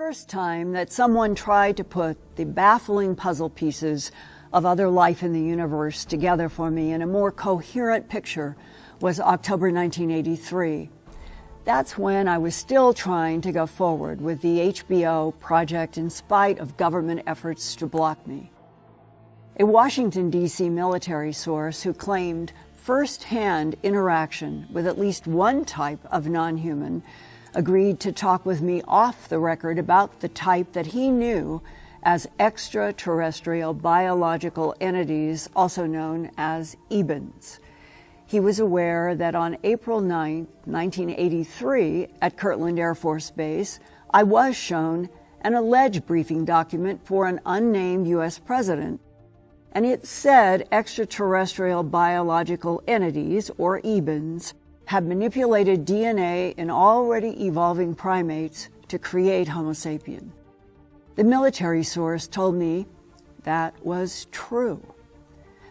first time that someone tried to put the baffling puzzle pieces of other life in the universe together for me in a more coherent picture was October 1983. That's when I was still trying to go forward with the HBO project in spite of government efforts to block me. A Washington, D.C. military source who claimed first-hand interaction with at least one type of non-human agreed to talk with me off the record about the type that he knew as extraterrestrial biological entities, also known as EBINs. He was aware that on April 9, 1983, at Kirtland Air Force Base, I was shown an alleged briefing document for an unnamed U.S. president, and it said extraterrestrial biological entities, or EBINs, had manipulated DNA in already evolving primates to create Homo sapien. The military source told me that was true.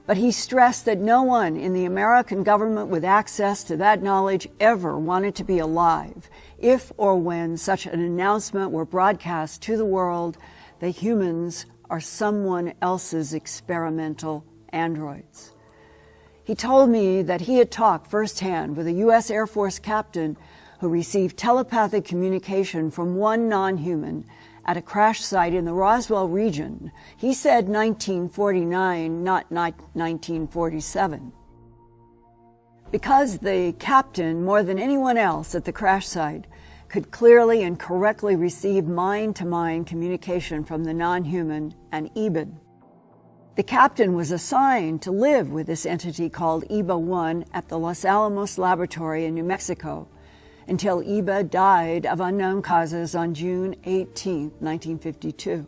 But he stressed that no one in the American government with access to that knowledge ever wanted to be alive if or when such an announcement were broadcast to the world that humans are someone else's experimental androids. He told me that he had talked firsthand with a U.S. Air Force captain who received telepathic communication from one non-human at a crash site in the Roswell region. He said 1949, not 1947. Because the captain, more than anyone else at the crash site, could clearly and correctly receive mind-to-mind communication from the non-human and EBIN. The captain was assigned to live with this entity called EBA-1 at the Los Alamos Laboratory in New Mexico until EBA died of unknown causes on June 18, 1952.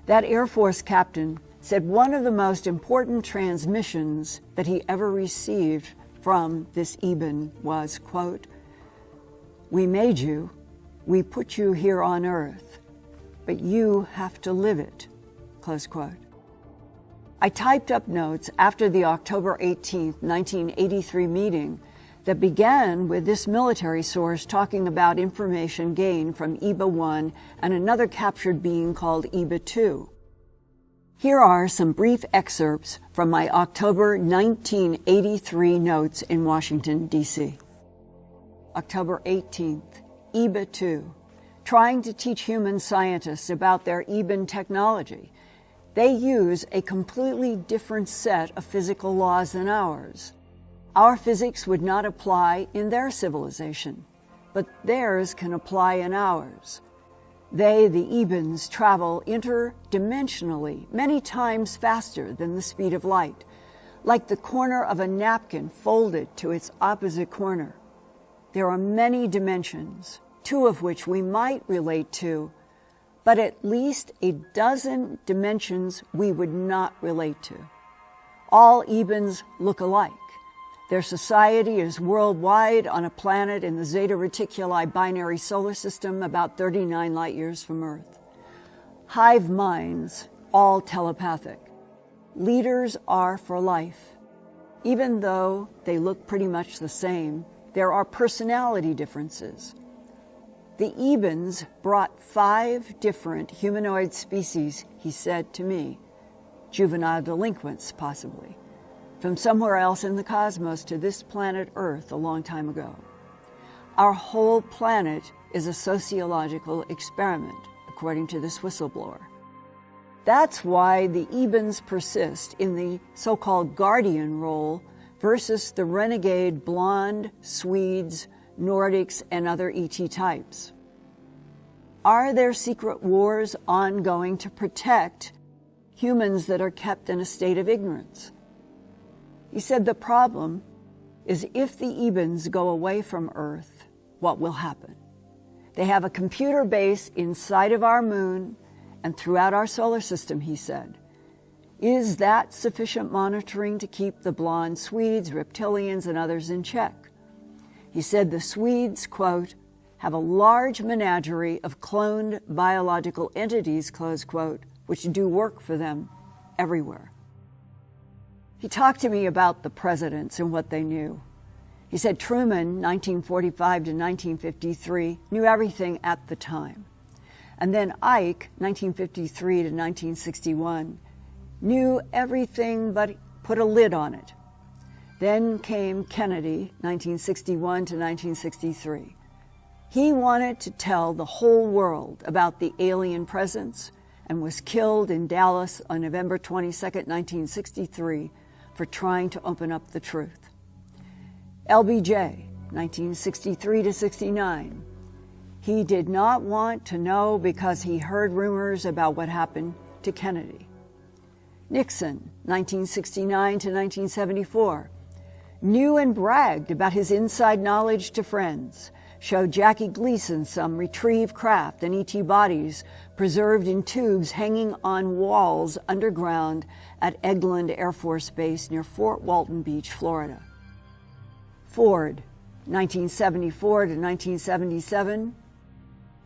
That Air Force captain said one of the most important transmissions that he ever received from this EBIN was, quote, "We made you, we put you here on Earth, but you have to live it," close quote. I typed up notes after the October 18, 1983 meeting that began with this military source talking about information gained from EBA-1 and another captured being called EBA-2. Here are some brief excerpts from my October 1983 notes in Washington, D.C. October 18th, EBA-2, trying to teach human scientists about their EBIN technology. They use a completely different set of physical laws than ours. Our physics would not apply in their civilization, but theirs can apply in ours. They, the EBINs, travel interdimensionally many times faster than the speed of light, like the corner of a napkin folded to its opposite corner. There are many dimensions, two of which we might relate to, but at least a dozen dimensions we would not relate to. All EBINs look alike. Their society is worldwide on a planet in the Zeta Reticuli binary solar system about 39 light years from Earth. Hive minds, all telepathic. Leaders are for life. Even though they look pretty much the same, there are personality differences. The EBINs brought 5 different humanoid species, he said to me, juvenile delinquents possibly, from somewhere else in the cosmos to this planet Earth a long time ago. Our whole planet is a sociological experiment, according to this whistleblower. That's why the EBINs persist in the so-called guardian role versus the renegade blonde Swedes, Nordics, and other ET types. Are there secret wars ongoing to protect humans that are kept in a state of ignorance? He said the problem is if the EBINs go away from Earth, what will happen? They have a computer base inside of our moon and throughout our solar system, he said. Is that sufficient monitoring to keep the blonde Swedes, reptilians, and others in check? He said the Swedes, quote, have a large menagerie of cloned biological entities, close quote, which do work for them everywhere. He talked to me about the presidents and what they knew. He said Truman, 1945 to 1953, knew everything at the time. And then Ike, 1953 to 1961, knew everything but put a lid on it. Then came Kennedy, 1961 to 1963. He wanted to tell the whole world about the alien presence and was killed in Dallas on November 22, 1963, for trying to open up the truth. LBJ, 1963 to 69. He did not want to know because he heard rumors about what happened to Kennedy. Nixon, 1969 to 1974. Knew and bragged about his inside knowledge to friends, showed Jackie Gleason some retrieved craft and ET bodies preserved in tubes hanging on walls underground at Eglin Air Force Base near Fort Walton Beach, Florida. Ford, 1974 to 1977.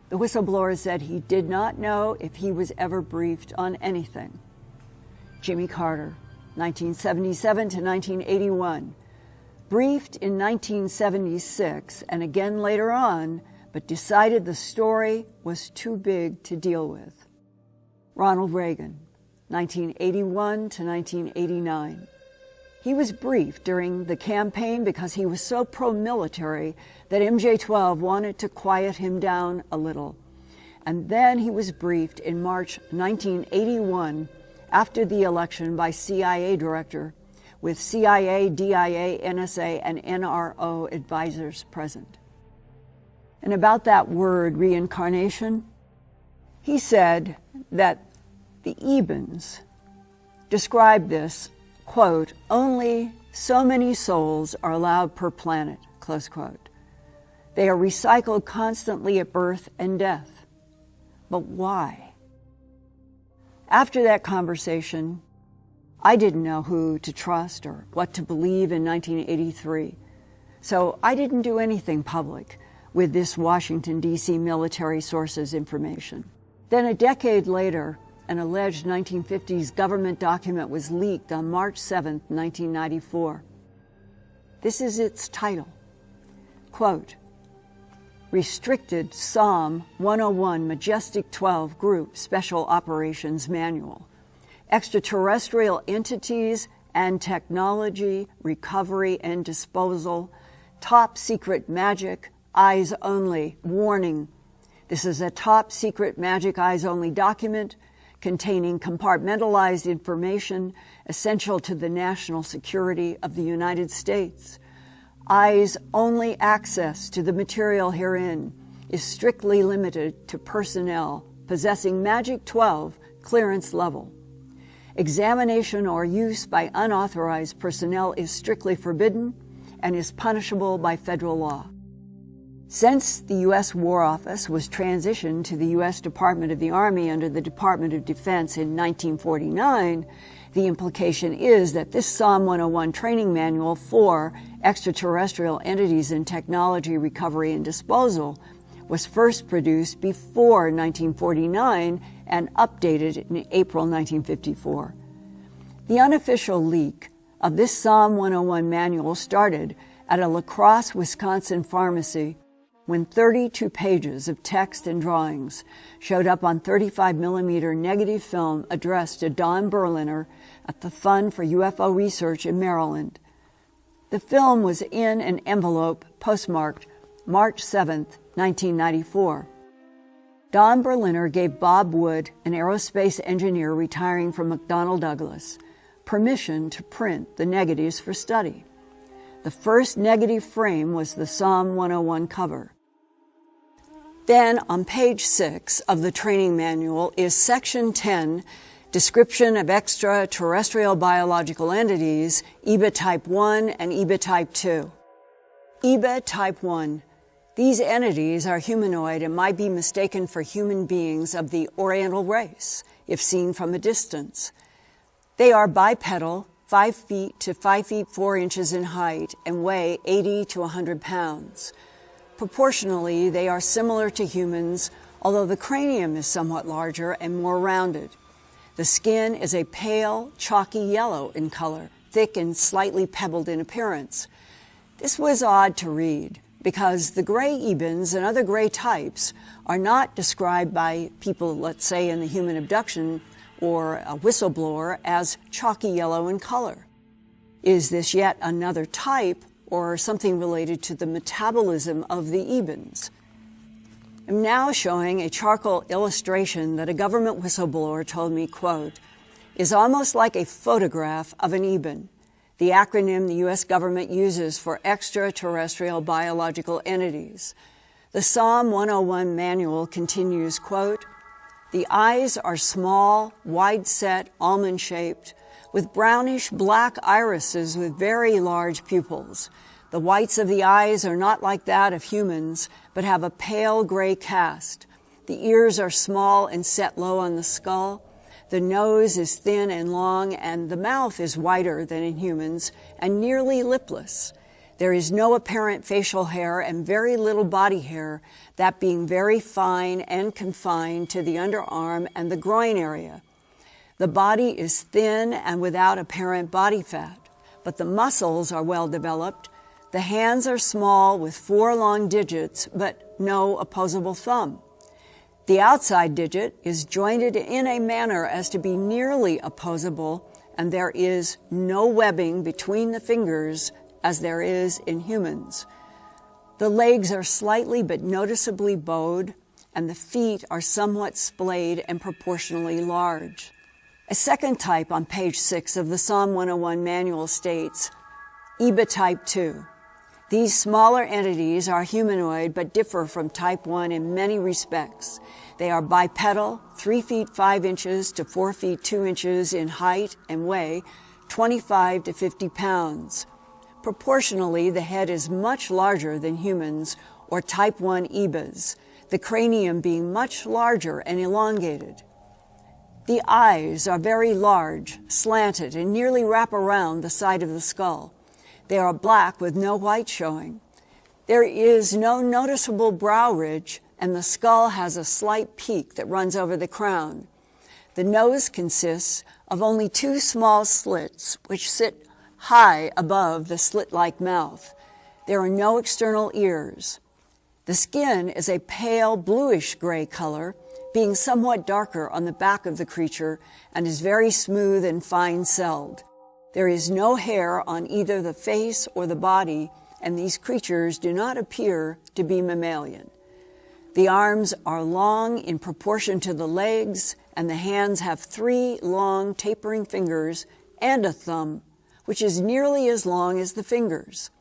The whistleblower said he did not know if he was ever briefed on anything. Jimmy Carter, 1977 to 1981. Briefed in 1976 and again later on, but decided the story was too big to deal with. Ronald Reagan, 1981 to 1989. He was briefed during the campaign because he was so pro-military that MJ-12 wanted to quiet him down a little. And then he was briefed in March 1981 after the election by CIA director, with CIA, DIA, NSA, and NRO advisors present. And about that word, reincarnation, he said that the Ebens described this, quote, only so many souls are allowed per planet, close quote. They are recycled constantly at birth and death. But why? After that conversation, I didn't know who to trust or what to believe in 1983, so I didn't do anything public with this Washington, D.C. military sources information. Then a decade later, an alleged 1950s government document was leaked on March 7, 1994. This is its title, quote, Restricted Psalm 101 Majestic 12 Group Special Operations Manual. Extraterrestrial entities and technology, recovery and disposal, top secret magic, eyes only, warning. This is a top secret magic eyes only document containing compartmentalized information essential to the national security of the United States. Eyes only access to the material herein is strictly limited to personnel possessing Magic 12 clearance level. Examination or use by unauthorized personnel is strictly forbidden and is punishable by federal law. Since the U.S. War Office was transitioned to the U.S. Department of the Army under the Department of Defense in 1949, the implication is that this Psalm 101 training manual for extraterrestrial entities in technology, recovery, and disposal was first produced before 1949 and updated in April 1954. The unofficial leak of this Psalm 101 manual started at a La Crosse, Wisconsin pharmacy when 32 pages of text and drawings showed up on 35mm negative film addressed to Don Berliner at the Fund for UFO Research in Maryland. The film was in an envelope postmarked March 7, 1994. Don Berliner gave Bob Wood, an aerospace engineer retiring from McDonnell Douglas, permission to print the negatives for study. The first negative frame was the Psalm 101 cover. Then, on page 6 of the training manual is Section 10, Description of Extraterrestrial Biological Entities, EBA Type 1 and EBA Type 2. EBA Type 1. These entities are humanoid and might be mistaken for human beings of the Oriental race, if seen from a distance. They are bipedal, 5 feet to 5 feet 4 inches in height, and weigh 80 to 100 pounds. Proportionally, they are similar to humans, although the cranium is somewhat larger and more rounded. The skin is a pale, chalky yellow in color, thick and slightly pebbled in appearance. This was odd to read, because the gray ebens and other gray types are not described by people, let's say, in the human abduction or a whistleblower as chalky yellow in color. Is this yet another type or something related to the metabolism of the ebens? I'm now showing a charcoal illustration that a government whistleblower told me, quote, is almost like a photograph of an eben, the acronym the U.S. government uses for extraterrestrial biological entities. The Psalm 101 manual continues, quote, the eyes are small, wide-set, almond-shaped, with brownish black irises with very large pupils. The whites of the eyes are not like that of humans, but have a pale gray cast. The ears are small and set low on the skull. The nose is thin and long, and the mouth is wider than in humans and nearly lipless. There is no apparent facial hair and very little body hair, that being very fine and confined to the underarm and the groin area. The body is thin and without apparent body fat, but the muscles are well developed. The hands are small with 4 long digits, but no opposable thumb. The outside digit is jointed in a manner as to be nearly opposable, and there is no webbing between the fingers as there is in humans. The legs are slightly but noticeably bowed, and the feet are somewhat splayed and proportionally large. A second type on page 6 of the Psalm 101 manual states, EBA type 2. These smaller entities are humanoid but differ from type 1 in many respects. They are bipedal, 3 feet 5 inches to 4 feet 2 inches in height and weigh 25 to 50 pounds. Proportionally, the head is much larger than humans or type 1 EBAs, the cranium being much larger and elongated. The eyes are very large, slanted, and nearly wrap around the side of the skull. They are black with no white showing. There is no noticeable brow ridge, and the skull has a slight peak that runs over the crown. The nose consists of only 2 small slits, which sit high above the slit-like mouth. There are no external ears. The skin is a pale bluish-gray color, being somewhat darker on the back of the creature and is very smooth and fine-celled. There is no hair on either the face or the body, and these creatures do not appear to be mammalian. The arms are long in proportion to the legs, and the hands have 3 long tapering fingers and a thumb, which is nearly as long as the fingers.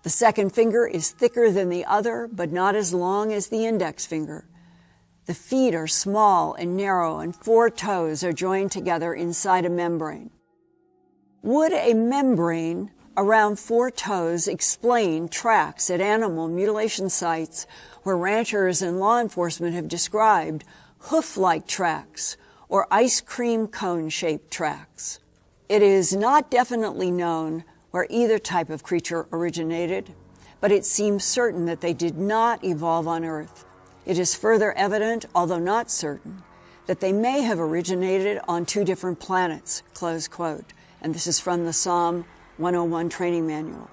The second finger is thicker than the other, but not as long as the index finger. The feet are small and narrow, and 4 toes are joined together inside a membrane. Would a membrane around 4 toes explain tracks at animal mutilation sites where ranchers and law enforcement have described hoof-like tracks or ice cream cone-shaped tracks? It is not definitely known where either type of creature originated, but it seems certain that they did not evolve on Earth. It is further evident, although not certain, that they may have originated on 2 different planets, close quote. And this is from the Psalm 101 training manual.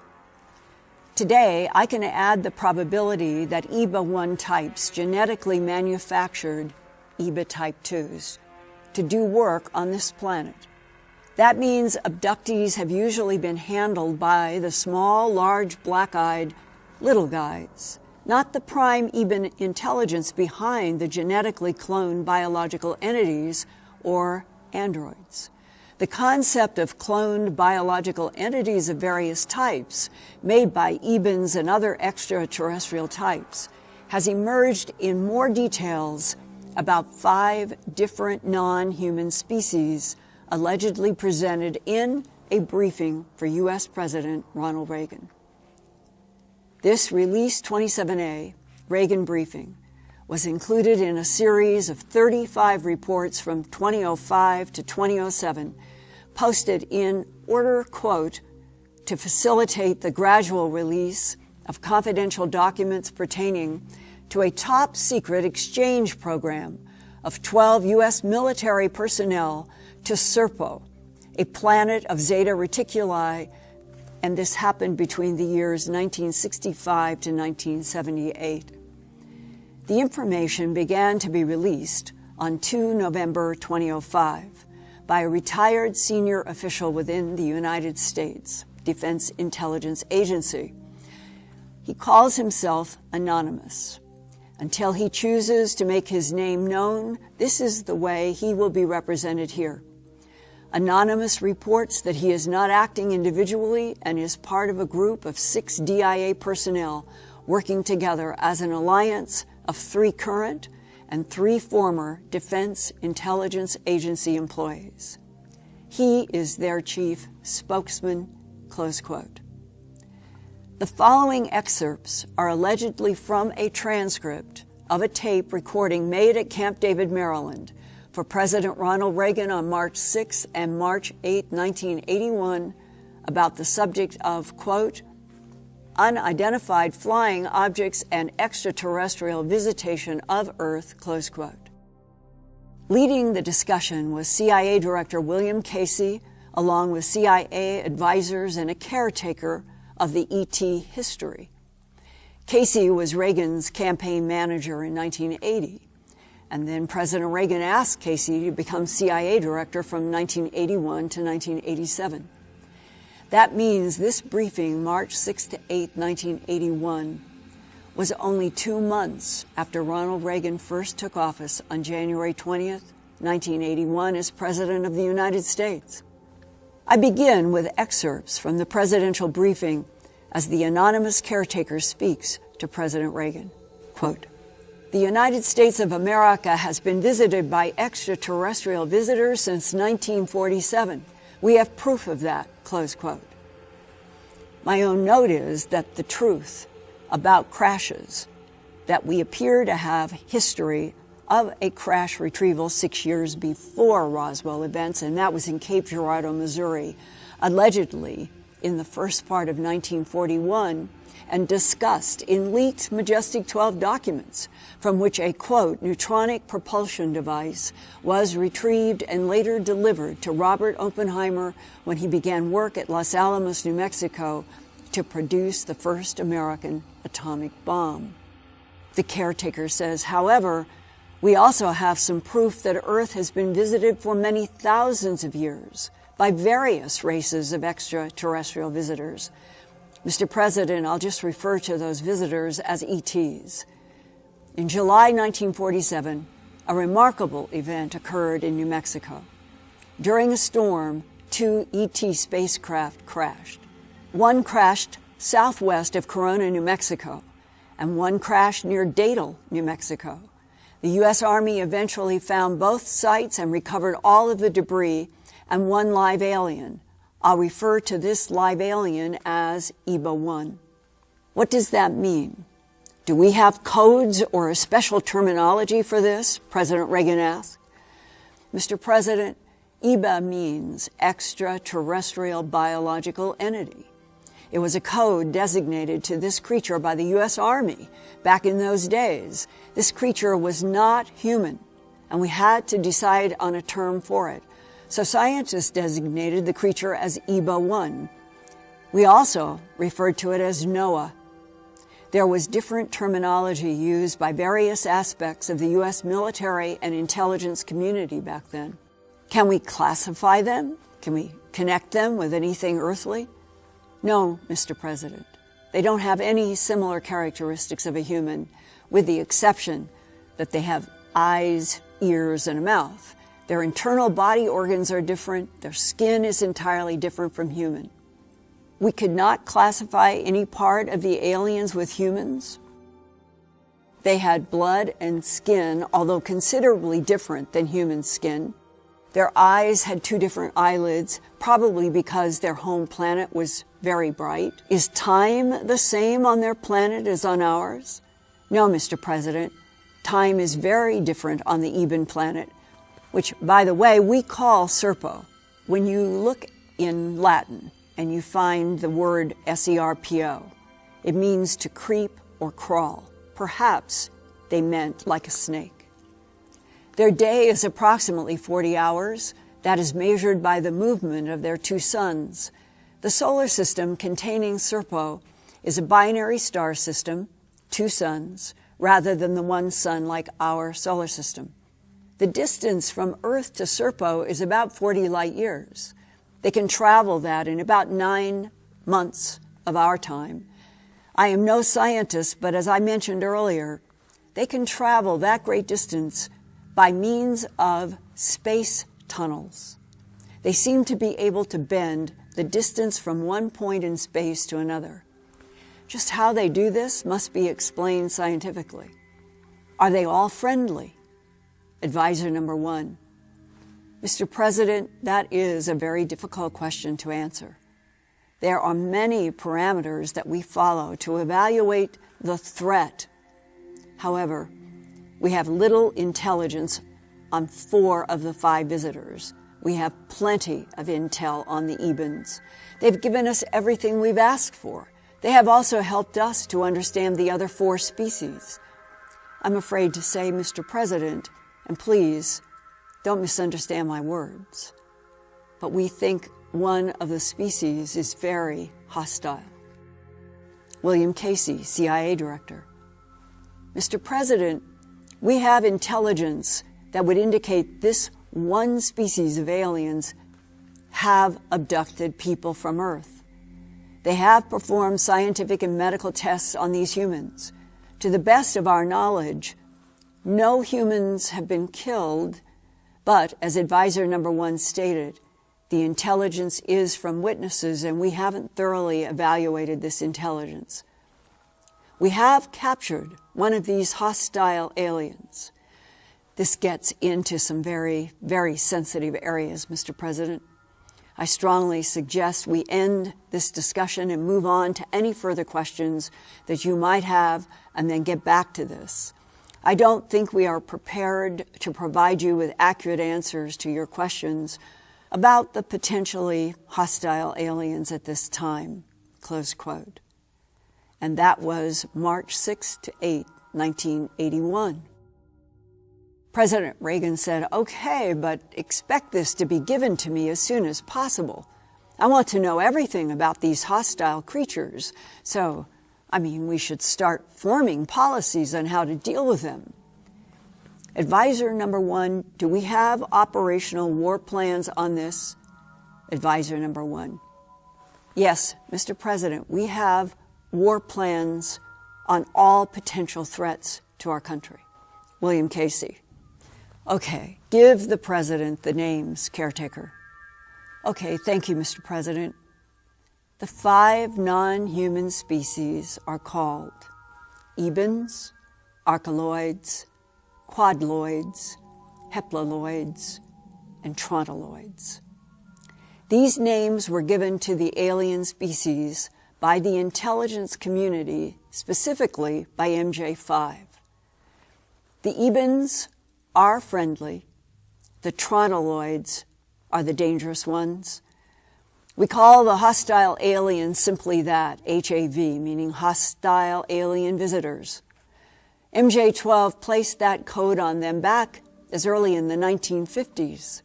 Today, I can add the probability that EBA 1 types genetically manufactured EBA type 2s to do work on this planet. That means abductees have usually been handled by the small, large, black-eyed little guys, not the prime EBA intelligence behind the genetically cloned biological entities or androids. The concept of cloned biological entities of various types, made by EBAs and other extraterrestrial types, has emerged in more details about 5 different non-human species allegedly presented in a briefing for U.S. President Ronald Reagan. This Release 27A, Reagan briefing, was included in a series of 35 reports from 2005 to 2007, posted in order, quote, to facilitate the gradual release of confidential documents pertaining to a top-secret exchange program of 12 U.S. military personnel to Serpo, a planet of Zeta Reticuli and this happened between the years 1965 to 1978. The information began to be released on 2 November 2005 by a retired senior official within the United States Defense Intelligence Agency. He calls himself anonymous. Until he chooses to make his name known, this is the way he will be represented here. Anonymous reports that he is not acting individually and is part of a group of 6 DIA personnel working together as an alliance of 3 current and 3 former Defense Intelligence Agency employees. He is their chief spokesman, close quote. The following excerpts are allegedly from a transcript of a tape recording made at Camp David, Maryland, for President Ronald Reagan on March 6 and March 8, 1981, about the subject of, quote, unidentified flying objects and extraterrestrial visitation of Earth, close quote. Leading the discussion was CIA Director William Casey, along with CIA advisors and a caretaker of the ET history. Casey was Reagan's campaign manager in 1980, and then President Reagan asked Casey to become CIA director from 1981 to 1987. That means this briefing, March 6 to 8, 1981, was only 2 months after Ronald Reagan first took office on January 20th, 1981 as President of the United States. I begin with excerpts from the presidential briefing as the anonymous caretaker speaks to President Reagan. Quote, the United States of America has been visited by extraterrestrial visitors since 1947. We have proof of that, close quote. My own note is that the truth about crashes, that we appear to have history of a crash retrieval 6 years before Roswell events, and that was in Cape Girardeau, Missouri, allegedly in the first part of 1941, and discussed in leaked Majestic 12 documents, from which a, quote, neutronic propulsion device was retrieved and later delivered to Robert Oppenheimer when he began work at Los Alamos, New Mexico, to produce the first American atomic bomb. The caretaker says, however, we also have some proof that Earth has been visited for many thousands of years by various races of extraterrestrial visitors. Mr. President, I'll just refer to those visitors as ETs. In July 1947, a remarkable event occurred in New Mexico. During a storm, 2 ET spacecraft crashed. One crashed southwest of Corona, New Mexico, and one crashed near Datil, New Mexico. The U.S. Army eventually found both sites and recovered all of the debris and one live alien. I'll refer to this live alien as EBA-1. What does that mean? Do we have codes or a special terminology for this? President Reagan asked. Mr. President, EBA means extraterrestrial biological entity. It was a code designated to this creature by the U.S. Army back in those days. This creature was not human, and we had to decide on a term for it. So scientists designated the creature as EBA-1. We also referred to it as NOAA. There was different terminology used by various aspects of the U.S. military and intelligence community back then. Can we classify them? Can we connect them with anything earthly? No, Mr. President. They don't have any similar characteristics of a human, with the exception that they have eyes, ears, and a mouth. Their internal body organs are different. Their skin is entirely different from human. We could not classify any part of the aliens with humans. They had blood and skin, although considerably different than human skin. Their eyes had 2 different eyelids, probably because their home planet was very bright. Is time the same on their planet as on ours? No, Mr. President. Time is very different on the Eben planet, which, by the way, we call Serpo. When you look in Latin and you find the word SERPO, it means to creep or crawl. Perhaps they meant like a snake. Their day is approximately 40 hours. That is measured by the movement of their 2 suns. The solar system containing Serpo is a binary star system, 2 suns, rather than the 1 sun like our solar system. The distance from Earth to Serpo is about 40 light years. They can travel that in about 9 months of our time. I am no scientist, but as I mentioned earlier, they can travel that great distance by means of space tunnels. They seem to be able to bend the distance from one point in space to another. Just how they do this must be explained scientifically. Are they all friendly? Advisor number 1. Mr. President, that is a very difficult question to answer. There are many parameters that we follow to evaluate the threat. However, we have little intelligence on 4 of the 5 visitors. We have plenty of intel on the Ebens. They've given us everything we've asked for. They have also helped us to understand the other 4 species. I'm afraid to say, Mr. President, and please don't misunderstand my words, but we think one of the species is very hostile. William Casey, CIA Director. Mr. President, we have intelligence that would indicate this one species of aliens have abducted people from Earth. They have performed scientific and medical tests on these humans. To the best of our knowledge, no humans have been killed, but as advisor number 1 stated, the intelligence is from witnesses and we haven't thoroughly evaluated this intelligence. We have captured one of these hostile aliens. This gets into some very, very sensitive areas, Mr. President. I strongly suggest we end this discussion and move on to any further questions that you might have and then get back to this. I don't think we are prepared to provide you with accurate answers to your questions about the potentially hostile aliens at this time, close quote. And that was March 6 to 8, 1981. President Reagan said, okay, but expect this to be given to me as soon as possible. I want to know everything about these hostile creatures. So, we should start forming policies on how to deal with them. Advisor number 1, do we have operational war plans on this? Advisor number 1. Yes, Mr. President, we have war plans on all potential threats to our country. William Casey. Okay, give the President the names, caretaker. Okay, thank you, Mr. President. The 5 non-human species are called Ebens, Archeloids, Quadloids, Heplaloids, and Trontoloids. These names were given to the alien species by the intelligence community, specifically by MJ5. The Ebens are friendly. The Trontoloids are the dangerous ones. We call the hostile aliens simply that, HAV, meaning hostile alien visitors. MJ12 placed that code on them back as early in the 1950s.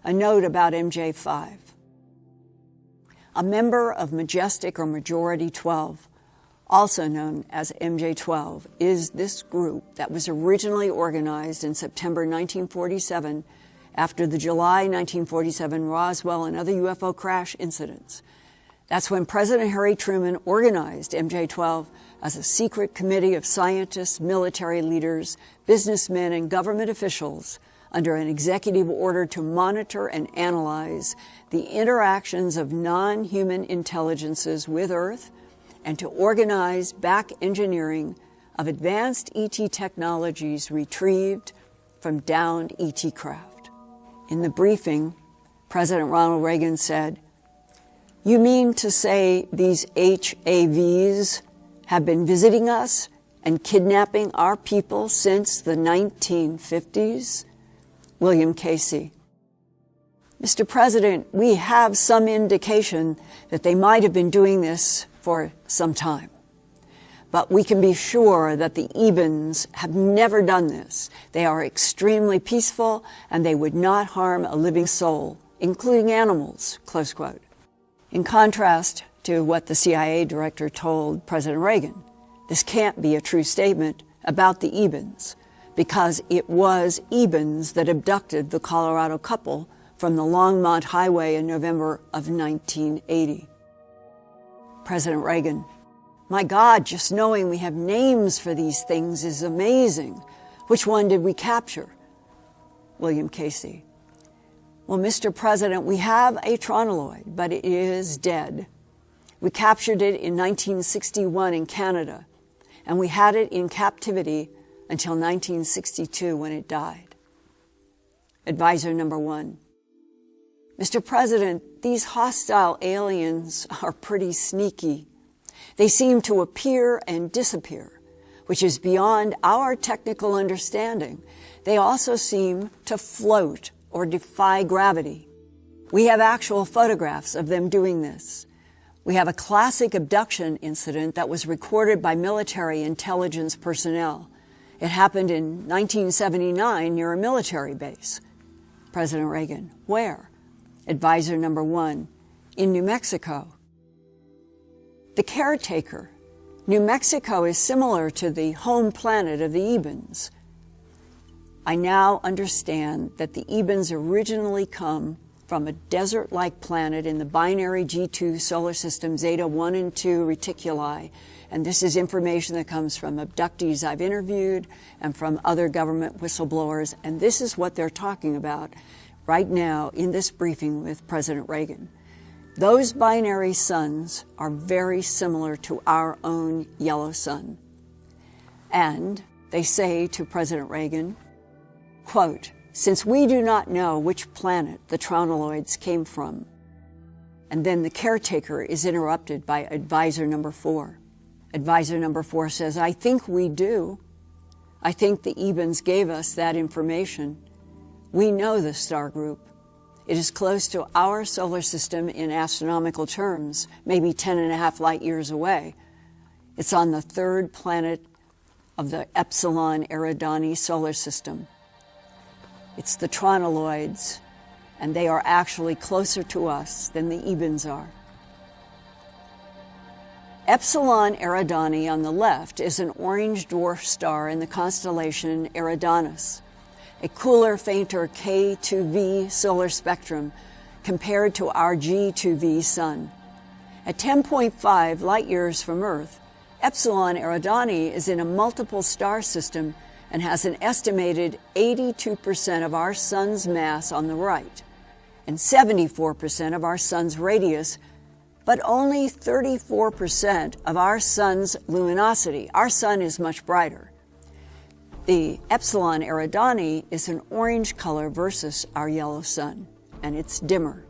A note about MJ5. A member of Majestic or Majority 12, also known as MJ12, is this group that was originally organized in September 1947 after the July 1947 Roswell and other UFO crash incidents. That's when President Harry Truman organized MJ12 as a secret committee of scientists, military leaders, businessmen, and government officials under an executive order to monitor and analyze the interactions of non-human intelligences with Earth and to organize back engineering of advanced ET technologies retrieved from downed ET craft. In the briefing, President Ronald Reagan said, "You mean to say these HAVs have been visiting us and kidnapping our people since the 1950s? William Casey. Mr. President, we have some indication that they might have been doing this for some time. But we can be sure that the Ebens have never done this. They are extremely peaceful and they would not harm a living soul, including animals," close quote. In contrast to what the CIA director told President Reagan, this can't be a true statement about the Ebens, because it was Ebens that abducted the Colorado couple from the Longmont Highway in November of 1980. President Reagan: "My God, just knowing we have names for these things is amazing. Which one did we capture?" William Casey: "Well, Mr. President, we have a tronoloid, but it is dead. We captured it in 1961 in Canada, and we had it in captivity until 1962 when it died." Advisor number 1: "Mr. President, these hostile aliens are pretty sneaky. They seem to appear and disappear, which is beyond our technical understanding. They also seem to float or defy gravity. We have actual photographs of them doing this. We have a classic abduction incident that was recorded by military intelligence personnel. It happened in 1979 near a military base." President Reagan: "Where?" Advisor number 1: "In New Mexico." The caretaker: "New Mexico is similar to the home planet of the Ebens. I now understand that the Ebens originally come from a desert-like planet in the binary G2 solar system Zeta 1 and 2 reticuli, and this is information that comes from abductees I've interviewed and from other government whistleblowers, and this is what they're talking about right now in this briefing with President Reagan. Those binary suns are very similar to our own yellow sun." And they say to President Reagan, quote, "Since we do not know which planet the tronoloids came from." And then the caretaker is interrupted by advisor number 4. Advisor number 4 says, "I think we do. I think the Ebens gave us that information. We know the star group. It is close to our solar system in astronomical terms, maybe 10.5 light years away. It's on the 3rd planet of the Epsilon Eridani solar system. It's the tronoloids, and they are actually closer to us than the Ebens are." Epsilon Eridani on the left is an orange dwarf star in the constellation Eridanus, a cooler, fainter K2V solar spectrum compared to our G2V sun. At 10.5 light years from Earth, Epsilon Eridani is in a multiple star system and has an estimated 82% of our sun's mass on the right and 74% of our sun's radius, but only 34% of our sun's luminosity. Our sun is much brighter. The Epsilon Eridani is an orange color versus our yellow sun, and it's dimmer.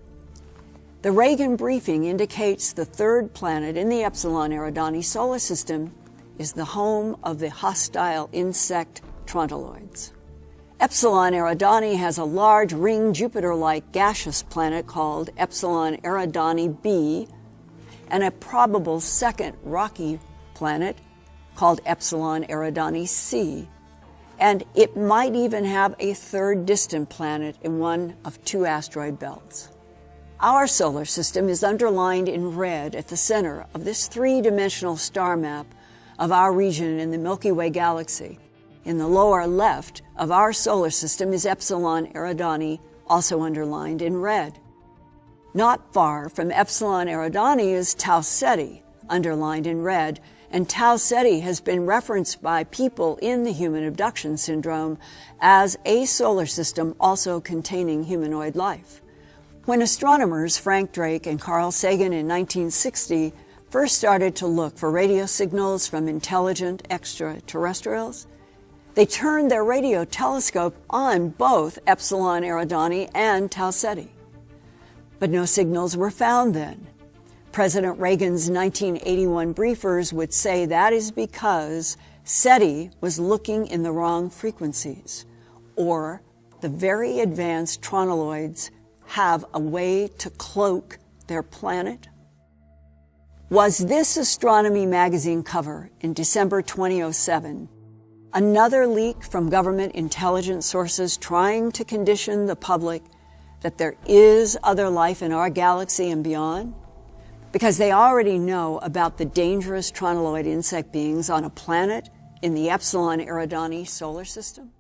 The Reagan briefing indicates the 3rd planet in the Epsilon Eridani solar system is the home of the hostile insect tronoloids. Epsilon Eridani has a large ring Jupiter-like gaseous planet called Epsilon Eridani b, and a probable 2nd rocky planet called Epsilon Eridani c, and it might even have a 3rd distant planet in one of 2 asteroid belts. Our solar system is underlined in red at the center of this 3-dimensional star map of our region in the Milky Way galaxy. In the lower left of our solar system is Epsilon Eridani, also underlined in red. Not far from Epsilon Eridani is Tau Ceti, underlined in red, and Tau Ceti has been referenced by people in the human abduction syndrome as a solar system also containing humanoid life. When astronomers Frank Drake and Carl Sagan in 1960 first started to look for radio signals from intelligent extraterrestrials, they turned their radio telescope on both Epsilon Eridani and Tau Ceti. But no signals were found then. President Reagan's 1981 briefers would say that is because SETI was looking in the wrong frequencies, or the very advanced tronoloids have a way to cloak their planet. Was this Astronomy magazine cover in December 2007 another leak from government intelligence sources trying to condition the public that there is other life in our galaxy and beyond? because they already know about the dangerous tronoloid insect beings on a planet in the Epsilon Eridani solar system?